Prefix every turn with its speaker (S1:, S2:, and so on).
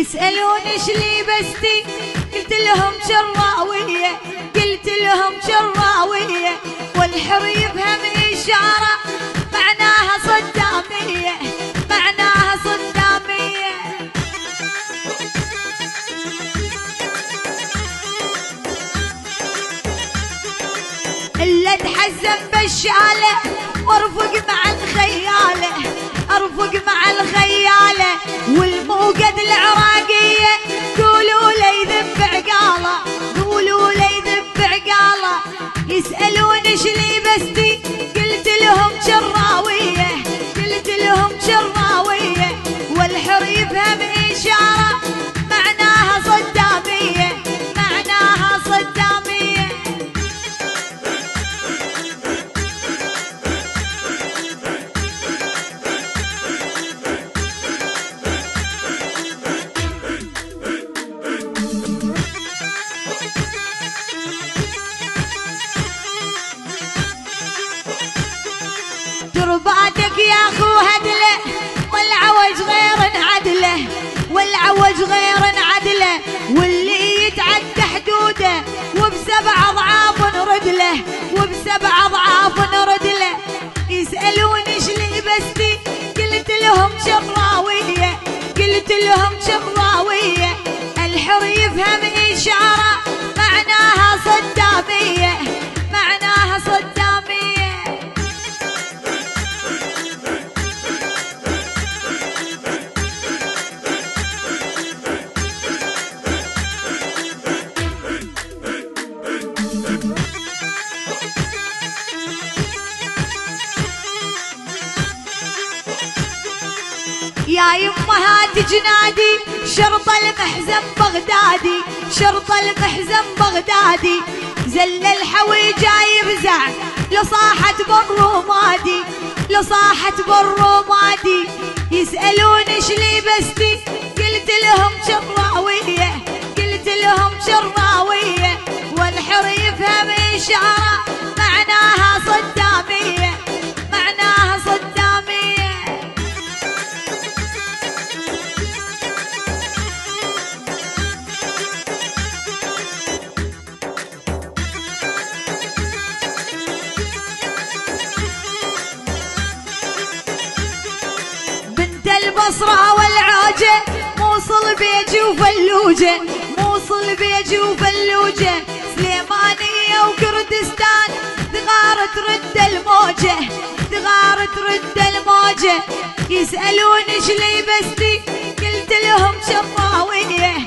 S1: يسألون ايش لبستي قلت لهم شراوية، قلت لهم شراوية، والحر يفهم إشارة معناها صدامية، معناها صدامية. إلا اتحزم بالشالة وارفق مع الخيالة، ارفق مع الخيالة، والموقد العراقية قولوا لي ذب عقاله، قولوا لي ذب عقاله. يسألون ايش لبستي قلت لهم شراوية، قلت لهم شراوية، والحر يفهم إشارة معناها صدامية، معناها صدامية. ترباتك يا اخو هدله، والعوج غير عدله، والعوج غير عدله، واللي يتعدى حدوده وبسبع اضعاف نرد له، وبسبع اضعاف نرد له. يسألون ايش لبستي قلت لهم شراوية، قلت لهم شراوية، الحر يفهم إشارة معناها صدامية، معناها صدامية. يا يمه هات جنادي شرط المحزن بغدادي، شرط المحزن بغدادي، زل الحوي جاي يفزع لصاحت بالرمادي، لصاحت بالرمادي. يسألون ايش لبستي قلت لهم شراوية، قلت لهم شراوية، والحر يفهم إشارة معناها صدامية، معناها صدامية. بنت البصرة والعوجة موصل بيجي وفلوجة، موصل بيجي وفلوجة، سليمانية وكردستان ثغار ترد الموجة، ثغار ترد الموجة. يسألون ايش لبستي قلت لهم شراوية،